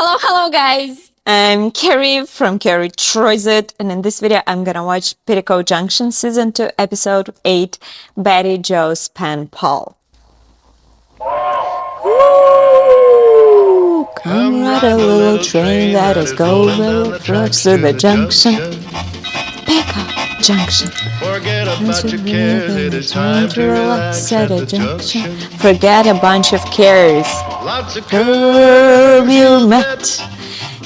Hello guys! I'm Carrie from Carrie Tries It, and in this video I'm gonna watch Petticoat Junction Season 2 Episode 8, Betty Joe's Pen Pal. Woo! Come ride a little train that is going trucks to the junction. Petticoat Junction. Forget about your cares, it is time to relax at a junction. Forget a bunch of cares. Lots of Curve you met,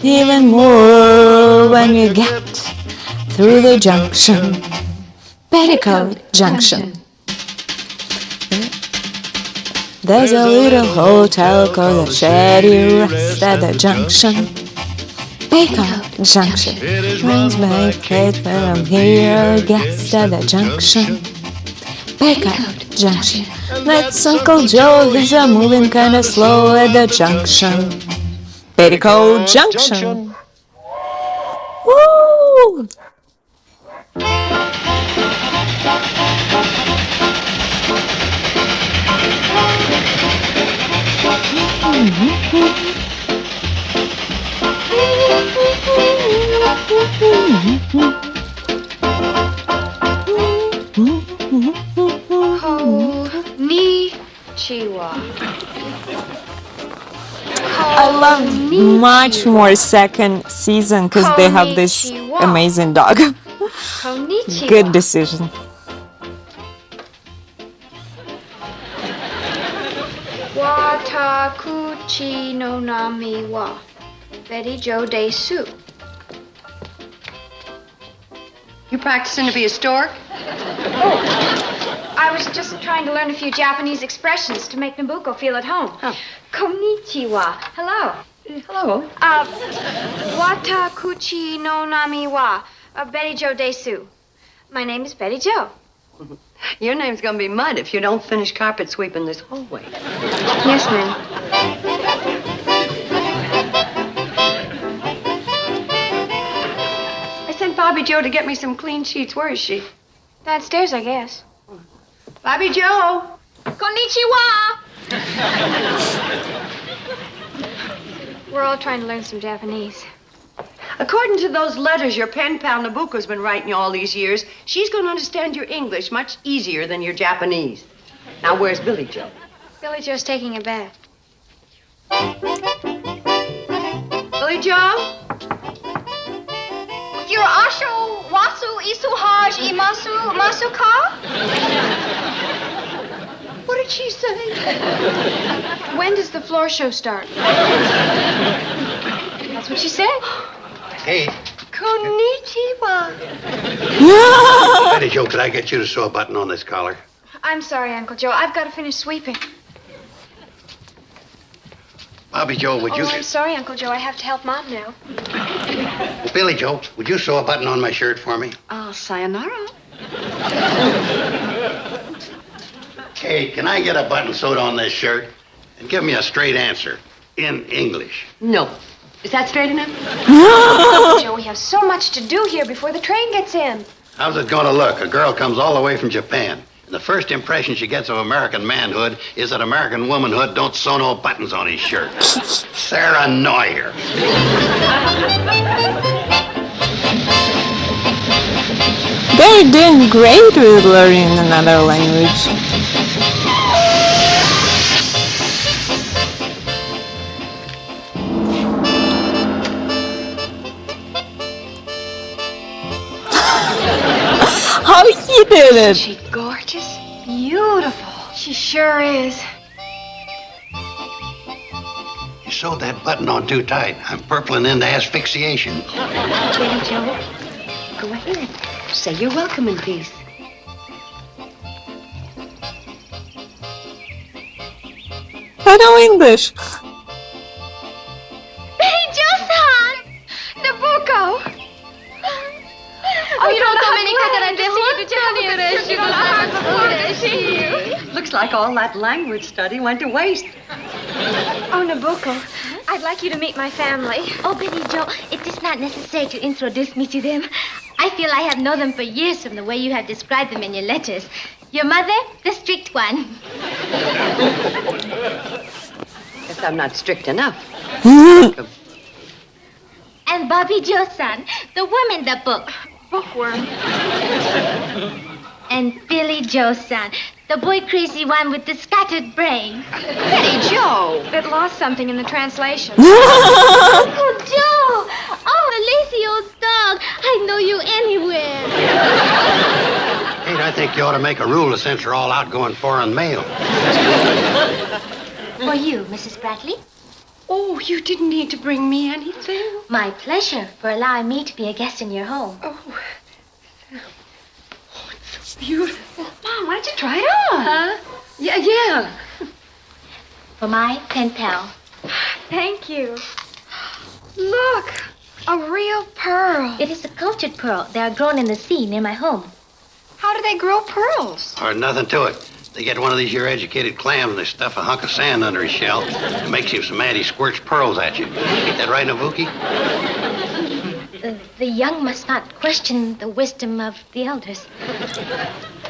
even more when you get through the junction. Petticoat Junction. There's a little hotel called the Shady Rest at the junction. Petticoat Junction. Rings my plate when I'm here, guest at the junction. Petticoat Junction. That's Uncle Joe, he's a moving kinda slow at the junction. Petticoat Junction. Woo! I love much more second season because they have this amazing dog. Good decision. Watakuchi no nami wa Betty Joe Desu. You practicing to be a stork? I was just trying to learn a few Japanese expressions to make Nabucco feel at home. Oh. Konnichiwa. Hello. Hello. Watakuchi no nami wa Betty Joe Desu. My name is Betty Joe. Your name's gonna be Mud if you don't finish carpet sweeping this hallway. Yes, ma'am. I sent Bobby Joe to get me some clean sheets. Where is she? Downstairs, I guess. Bobby Joe! Konnichiwa! We're all trying to learn some Japanese. According to those letters your pen pal Nabucco's been writing you all these years, she's gonna understand your English much easier than your Japanese. Now, where's Billy Joe? Billy Joe's taking a bath. Billy Joe? Asho wasu isu haj imasu masuka? What did she say? When does the floor show start? That's what she said. Hey, Konnichiwa. Betty Joe, could I get you to sew a button on this collar? I'm sorry, Uncle Joe. I've got to finish sweeping. Bobby Joe, would you... I'm sorry, Uncle Joe. I have to help Mom now. Billy Joe, would you sew a button on my shirt for me? Sayonara. Hey, can I get a button sewed on this shirt? And give me a straight answer. In English. No. Is that straight enough? Uncle Joe, we have so much to do here before the train gets in. How's it gonna look? A girl comes all the way from Japan. And the first impression she gets of American manhood is that American womanhood don't sew no buttons on his shirt. Sarah Neuer. They're doing great with learning another language. How he did it! Is she gorgeous? Beautiful. She sure is. You sewed that button on too tight. I'm purpling into asphyxiation. Betty Joe, go ahead. Say you're welcome in peace. I know English. Betty Joe-san! Nabucco! Oh, you don't come any Looks like all that language study went to waste. Oh, Nabucco, I'd like you to meet my family. Oh, Betty Joe, it is not necessary to introduce me to them. I feel I have known them for years from the way you have described them in your letters. Your mother, the strict one. Guess I'm not strict enough. And Bobby Joe-san, the worm in the book. Bookworm. And Billy Joe-san, the boy crazy one with the scattered brain. Betty Joe. That lost something in the translation. Oh, Joe! Oh, a lazy old dog. I know you anywhere. Kate, I think you ought to make a rule to censor all outgoing foreign mail. For you, Mrs. Bradley. Oh, you didn't need to bring me anything. My pleasure for allowing me to be a guest in your home. Oh, it's so beautiful. Mom, why don't you try it on? Huh? Yeah. For my pen pal. Thank you. Look, a real pearl. It is a cultured pearl. They are grown in the sea near my home. How do they grow pearls? Or nothing to it. They get one of these here educated clams and they stuff a hunk of sand under his shell. It makes him some anti-squirts pearls at you. Ain't that right, Navuki? The young must not question the wisdom of the elders.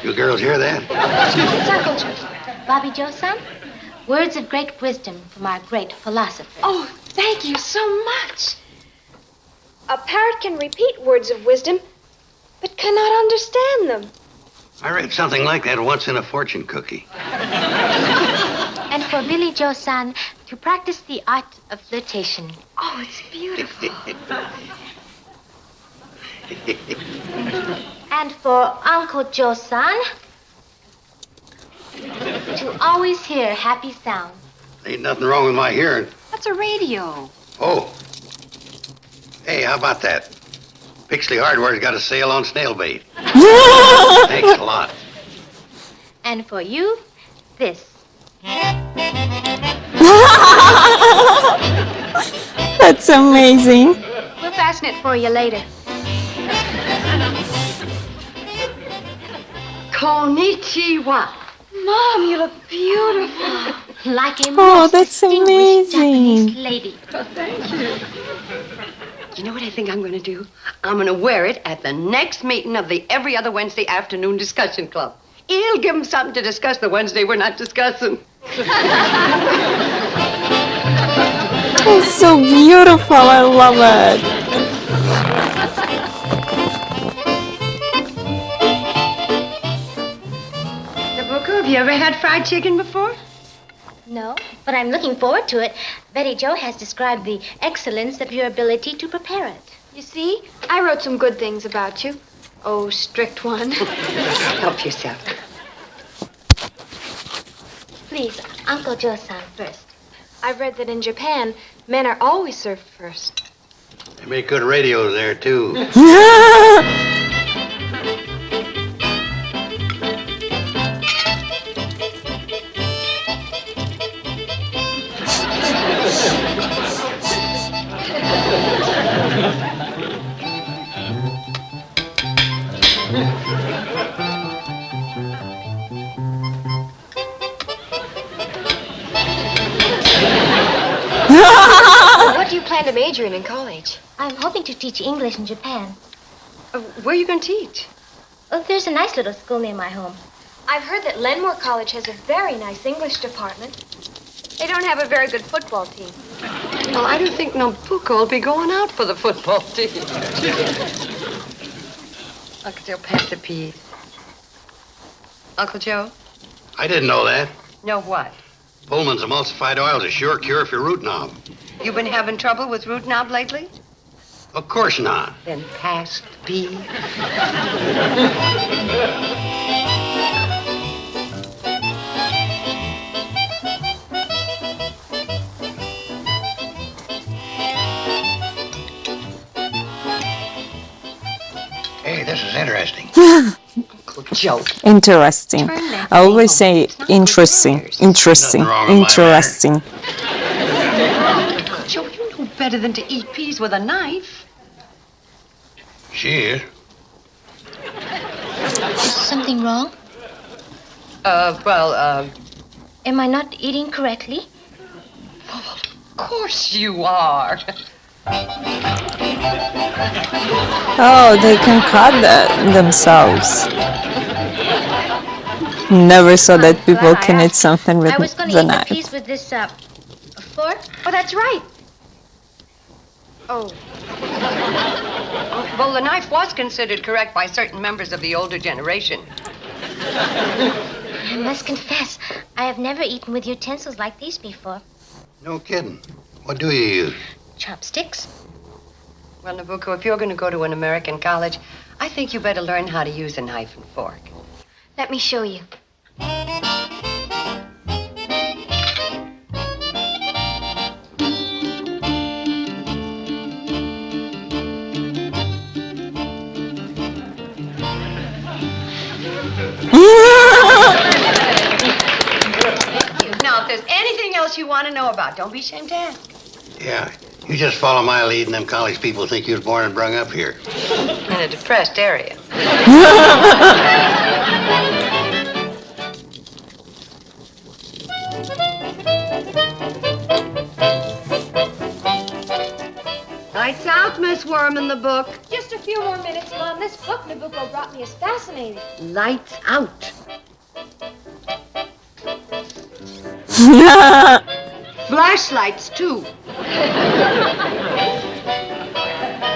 You girls hear that? It's Uncle Joe. Bobby Joe-san, words of great wisdom from our great philosopher. Oh, thank you so much. A parrot can repeat words of wisdom, but cannot understand them. I read something like that once in a fortune cookie. And for Billy Joe-san, to practice the art of flirtation. Oh, it's beautiful. And for Uncle Joe-san, to always hear happy sounds. Ain't nothing wrong with my hearing. That's a radio. Oh. Hey, how about that? Pixley Hardware's got a sale on snail bait. Thanks a lot. And for you, this. That's amazing. We'll fasten it for you later. Konnichiwa. Mom, you look beautiful. Like a Oh, most that's distinguished amazing. Japanese lady. Thank you. You know what I think I'm going to do? I'm going to wear it at the next meeting of the every other Wednesday afternoon discussion club. It'll give them something to discuss the Wednesday we're not discussing. It's so beautiful. I love it. Nabucco, have you ever had fried chicken before? No, but I'm looking forward to it. Betty Joe has described the excellence of your ability to prepare it. You see, I wrote some good things about you. Oh, strict one. Help yourself. Please, Uncle Joe-san first. I've read that in Japan, men are always served first. They make good radios there, too. What do you plan to major in college? I'm hoping to teach English in Japan. Where are you going to teach? Oh, there's a nice little school near my home. I've heard that Lenmore College has a very nice English department. They don't have a very good football team. Well, I don't think Nabucco will be going out for the football team. Uncle Joe, pass the peas. Uncle Joe? I didn't know that. Know what? Pullman's emulsified oil is a sure cure for root knob. You been having trouble with root knob lately? Of course not. Then pass the peas. Hey, this is interesting. Uncle Joe. Interesting. I always say interesting, interesting, Nothing wrong with my interesting. Uncle Joe, you know better than to eat peas with a knife. She is. Is something wrong? Am I not eating correctly? Of course you are. Oh, they can cut themselves. Never saw that people can eat something with I was going to the eat the knife. piece with this fork. Oh, that's right. Oh, Well, the knife was considered correct by certain members of the older generation. I must confess, I have never eaten with utensils like these before. No kidding. What do you use? Chopsticks? Well, Nabucco, if you're going to go to an American college, I think you better learn how to use a knife and fork. Let me show you. Now, if there's anything else you want to know about, don't be ashamed to ask. Yeah, you just follow my lead and them college people think you was born and brung up here. In a depressed area. Lights out, Miss Worm in the book. Just a few more minutes, Mom. This book Nabucco brought me is fascinating. Lights out. Flashlights, too.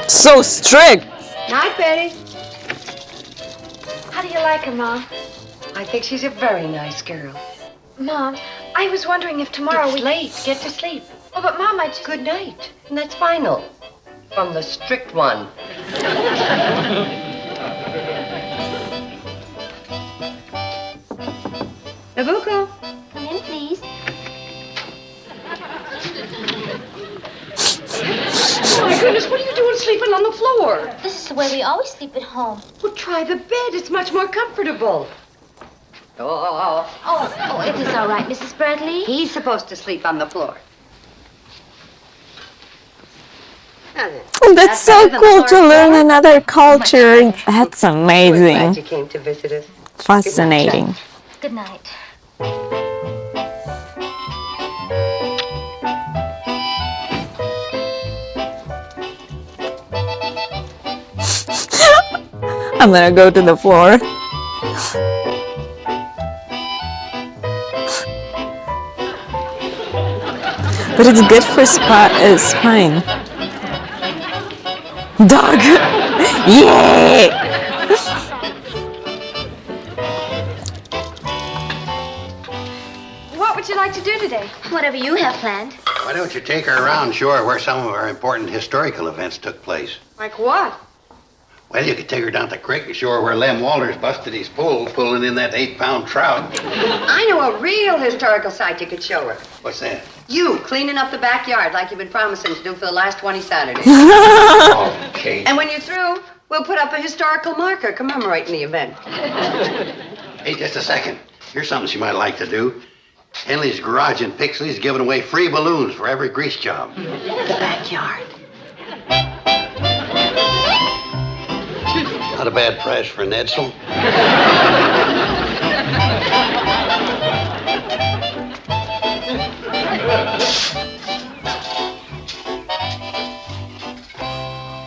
So strict. Night, Betty. How do you like her, Mom? I think she's a very nice girl. Mom, I was wondering if tomorrow It's late. Get to sleep. Oh, but Mom, I just... Good night. And that's final. From the strict one. Nabucco. Come in, please. Oh, my goodness, what are you doing sleeping on the floor? This is the way we always sleep at home. Well, try the bed. It's much more comfortable. Oh, Oh, it is all right, Mrs. Bradley. he's supposed to sleep on the floor. Now then, Oh, that's so better than the cool floor to learn floor? another culture. That's We're glad amazing. you came to visit us. Fascinating. Good night. I'm gonna go to the floor. But it's good for spine. Dog. Yay! What would you like to do today? Whatever you have planned. Why don't you take her around, sure, where some of our important historical events took place? Like what? Well, you could take her down to the creek and show her where Lem Walters busted his pole pulling in that 8-pound trout. I know a real historical site you could show her. What's that? You cleaning up the backyard like you've been promising to do for the last 20 Saturdays. Okay. And when you're through, we'll put up a historical marker commemorating the event. Hey, just a second. Here's something she might like to do. Henley's Garage in Pixley's giving away free balloons for every grease job. The backyard. Not a bad price for an Edsel.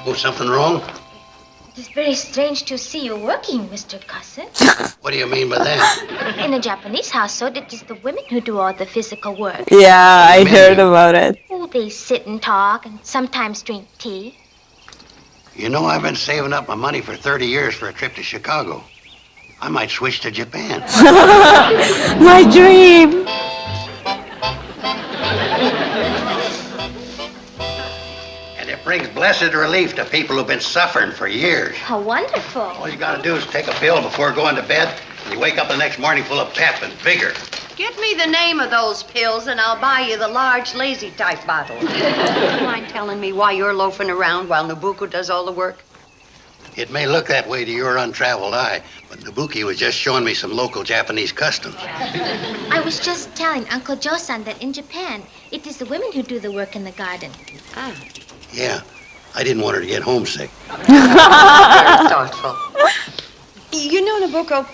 Oh, something wrong? It is very strange to see you working, Mr. Cousin. What do you mean by that? In a Japanese household, it is the women who do all the physical work. Yeah, I heard about it. Oh, they sit and talk and sometimes drink tea. You know, I've been saving up my money for 30 years for a trip to Chicago. I might switch to Japan. My dream. And it brings blessed relief to people who've been suffering for years. How wonderful. All you gotta do is take a pill before going to bed, and you wake up the next morning full of pep and vigor. Get me the name of those pills and I'll buy you the large lazy type bottle. Do you mind telling me why you're loafing around while Nabucco does all the work? It may look that way to your untraveled eye, but Nabuki was just showing me some local Japanese customs. I was just telling Uncle Joe-san that in Japan, it is the women who do the work in the garden. Ah, Yeah, I didn't want her to get homesick. very thoughtful. You know, Nabucco,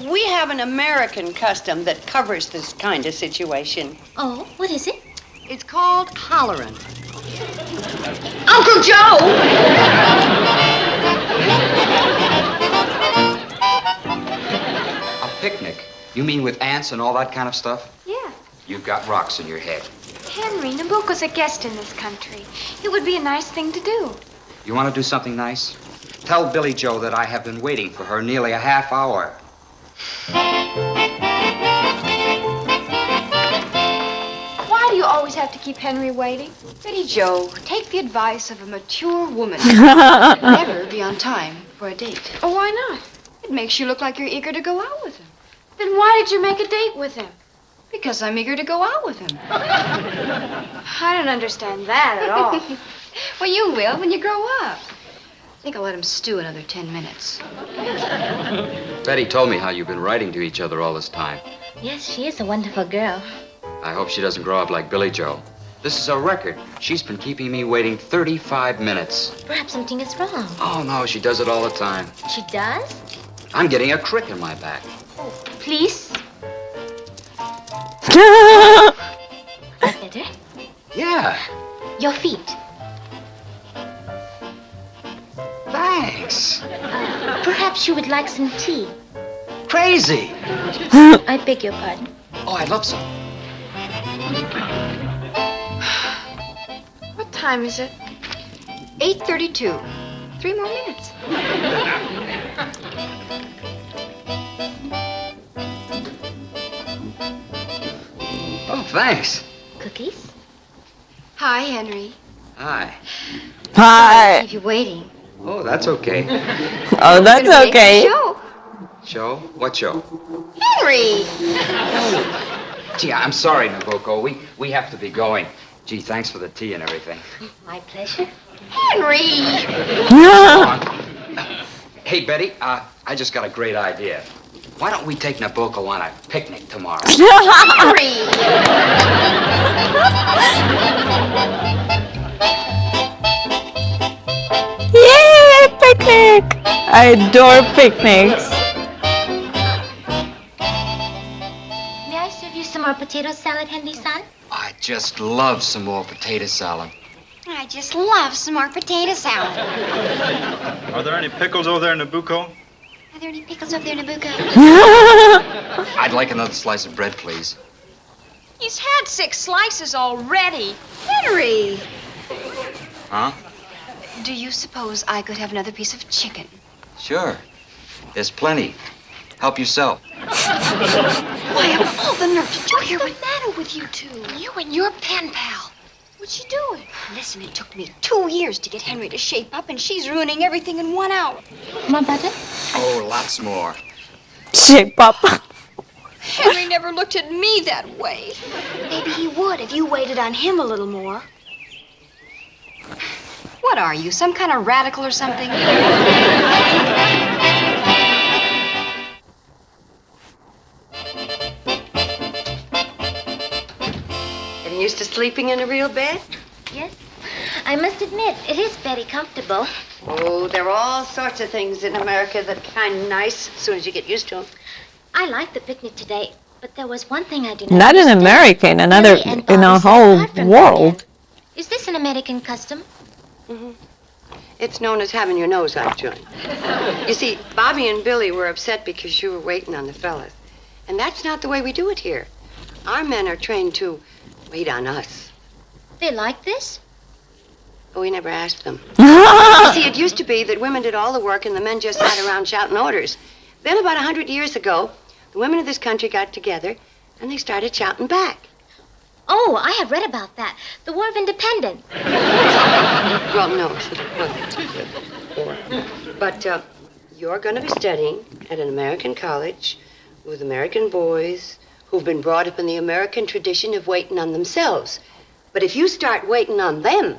we have an American custom that covers this kind of situation. Oh, what is it? It's called hollerin'. Uncle Joe! A picnic? You mean with ants and all that kind of stuff? Yeah. You've got rocks in your head. Henry, Nabuco's a guest in this country. It would be a nice thing to do. You want to do something nice? Tell Billy Joe that I have been waiting for her nearly a half hour. Why do you always have to keep Henry waiting? Betty Joe, take the advice of a mature woman. Never be on time for a date. Oh, why not? It makes you look like you're eager to go out with him. Then why did you make a date with him? Because I'm eager to go out with him. I don't understand that at all. Well, you will when you grow up. I think I'll let him stew another 10 minutes. Betty told me how you've been writing to each other all this time. Yes, she is a wonderful girl. I hope she doesn't grow up like Billy Joe. This is a record. She's been keeping me waiting 35 minutes. Perhaps something is wrong. Oh, no, she does it all the time. She does? I'm getting a crick in my back. Please? That better? Yeah, Your feet. thanks. Perhaps you would like some tea. Crazy. I beg your pardon. Oh, I'd love some. What time is it? 8:32. 3 more minutes. Oh, thanks. Cookies? Hi, Henry. Hi. Hi. Keep you waiting. Oh, that's okay. Oh, that's okay. Joe. Show? What show? Henry. Gee, I'm sorry, Nabucco. We have to be going. Gee, thanks for the tea and everything. My pleasure. Henry. Hey, Betty, I just got a great idea. Why don't we take Nabucco on a picnic tomorrow? Henry. Yay, picnic! I adore picnics. May I serve you some more potato salad, Henry-san? I just love some more potato salad. I just love some more potato salad. Are there any pickles over there, Nabucco? Are there any pickles over there, Nabucco? I'd like another slice of bread, please. He's had 6 slices already. Henry. Huh? Do you suppose I could have another piece of chicken? Sure. There's plenty. Help yourself. Why, of all the nerve to do here What's the matter with you two? you and your pen pal. What's she doing? Listen, it took me 2 years to get Henry to shape up, and she's ruining everything in 1 hour. More butter? Oh, lots more. Shape up. Henry never looked at me that way. Maybe he would if you waited on him a little more. What are you, some kind of radical or something? Getting used to sleeping in a real bed? Yes. I must admit, it is very comfortable. Oh, there are all sorts of things in America that are kind of nice as soon as you get used to them. I liked the picnic today, but there was one thing I did Not in understand. America, in another, Billy and in Bobby a sat whole apart from world. them. Is this an American custom? It's known as having your nose out, John. You see, Bobby and Billy were upset because you were waiting on the fellas. And that's not the way we do it here. Our men are trained to wait on us. They like this? But we never asked them. You see, it used to be that women did all the work and the men just sat around shouting orders. Then about 100 years ago, the women of this country got together and they started shouting back. Oh, I have read about that. The War of Independence. Well, no. But you're going to be studying at an American college with American boys who've been brought up in the American tradition of waiting on themselves. But if you start waiting on them,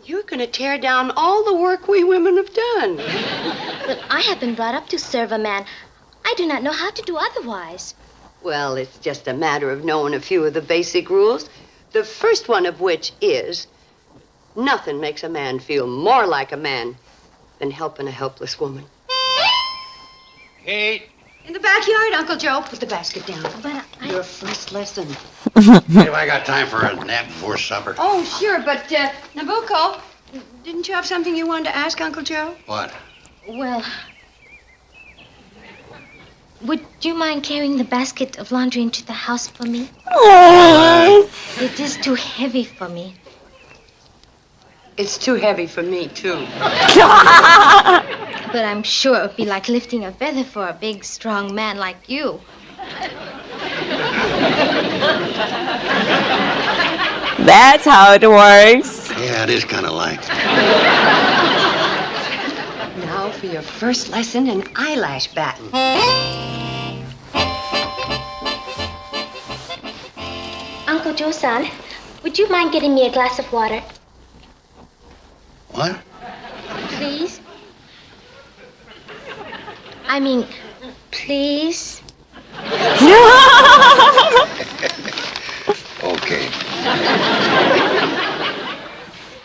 you're going to tear down all the work we women have done. But I have been brought up to serve a man. I do not know how to do otherwise. Well, it's just a matter of knowing a few of the basic rules. The first one of which is nothing makes a man feel more like a man than helping a helpless woman. Kate. In the backyard, Uncle Joe. Put the basket down. But Your first lesson. Have I got time for a nap before supper? Oh, sure, but, Nabucco, didn't you have something you wanted to ask Uncle Joe? What? well, Would you mind carrying the basket of laundry into the house for me? Oh. It is too heavy for me. It's too heavy for me, too. But I'm sure it would be like lifting a feather for a big, strong man like you. That's how it works. Yeah, it is kind of like. Now for your first lesson in eyelash batting. Uncle Joe-san, would you mind getting me a glass of water, What? please? I mean, please? Okay.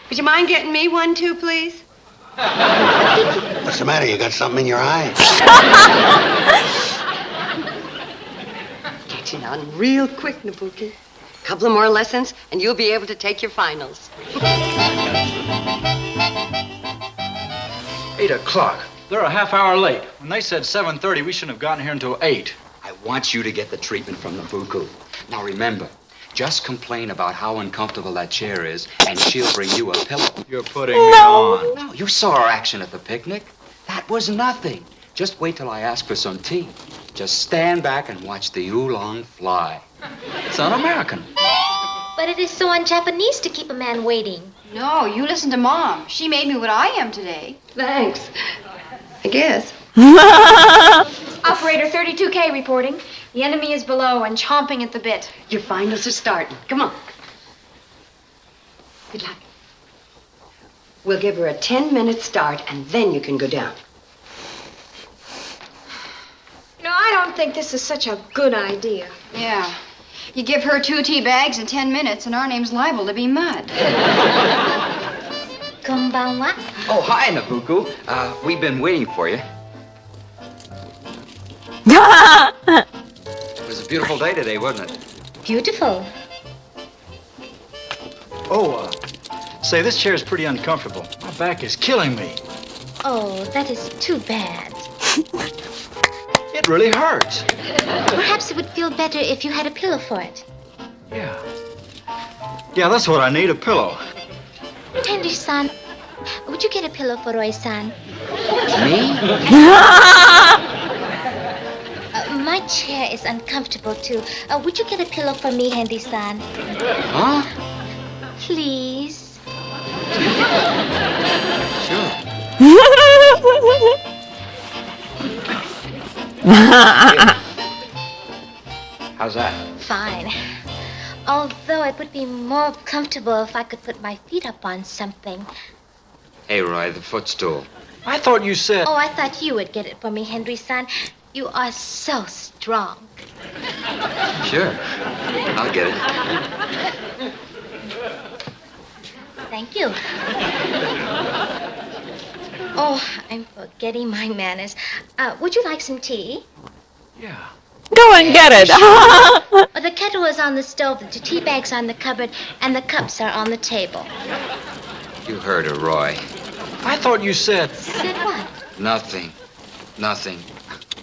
Would you mind getting me one, too, please? What's the matter? You got something in your eye? Catching on real quick, Nabuki. Couple of more lessons, and you'll be able to take your finals. 8 o'clock. They're a half hour late. When they said 7:30, we shouldn't have gotten here until 8. I want you to get the treatment from the buku. Now remember, just complain about how uncomfortable that chair is, and she'll bring you a pillow. You're putting me on. No, you saw our action at the picnic. That was nothing. Just wait till I ask for some tea. Just stand back and watch the oolong fly. It's un-American. But it is so un-Japanese to keep a man waiting. No, you listen to Mom. She made me what I am today. Thanks. I guess. Operator 32K reporting. The enemy is below and chomping at the bit. Your finals are starting. Come on. Good luck. We'll give her a 10-minute start, and then you can go down. No, I don't think this is such a good idea. Yeah. You give her 2 tea bags in 10 minutes, and our name's liable to be mud. Konbanwa? Oh, hi, Nabuku. We've been waiting for you. It was a beautiful day today, wasn't it? Beautiful. Oh, say, this chair is pretty uncomfortable. My back is killing me. Oh, that is too bad. It really hurts. Perhaps it would feel better if you had a pillow for it. Yeah. Yeah, that's what I need, a pillow. Henry-san, would you get a pillow for Roy-san? Me? My chair is uncomfortable, too. Would you get a pillow for me, Henry-san? Huh? Please? Sure. How's that? Fine. Although it would be more comfortable if I could put my feet up on something. Hey, Roy, the footstool. I thought you said... Oh, I thought you would get it for me, Henry-san. You are so strong. Sure. I'll get it. Thank you. Oh, I'm forgetting my manners. Would you like some tea? Yeah. Go and get it. The kettle is on the stove, the tea bag's on the cupboard, and the cups are on the table. You heard her, Roy. I thought you said... Said what? Nothing. Nothing.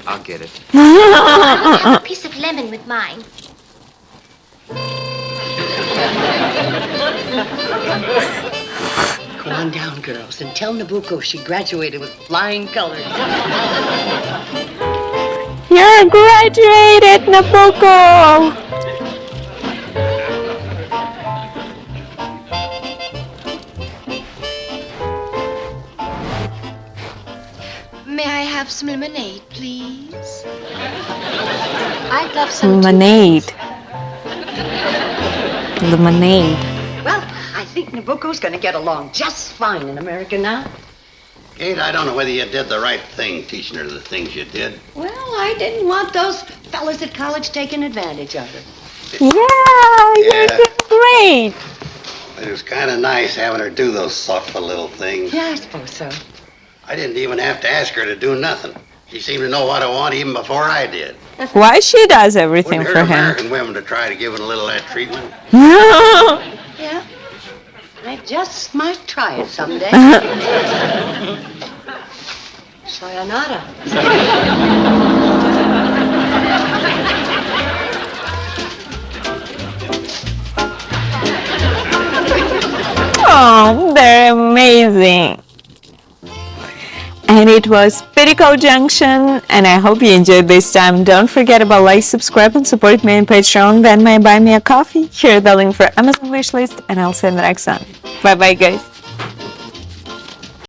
I'll get it. I'll have a piece of lemon with mine. Go on down, girls, and tell Nabuko she graduated with flying colors. You're graduated, Nabuko. May I have some lemonade, please? I'd love some Lemonade. Lemonade. Well, I think Nabuko's going to get along just fine in America now. Kate, I don't know whether you did the right thing teaching her the things you did. Well, I didn't want those fellas at college taking advantage of her. Yeah, you're doing great. It was kind of nice having her do those thoughtful little things. Yeah, I suppose so. I didn't even have to ask her to do nothing. She seemed to know what I want even before I did. Why she does everything Wouldn't for hurt him? American women to try to give it a little of that treatment. Yeah. I just might try it someday. Sayonara. Oh, they're amazing. And it was Petticoat Junction, and I hope you enjoyed this time. Don't forget about like, subscribe, and support me on Patreon. Then may buy me a coffee. Here the link for Amazon wishlist, and I'll see you in the next one. Bye bye, guys.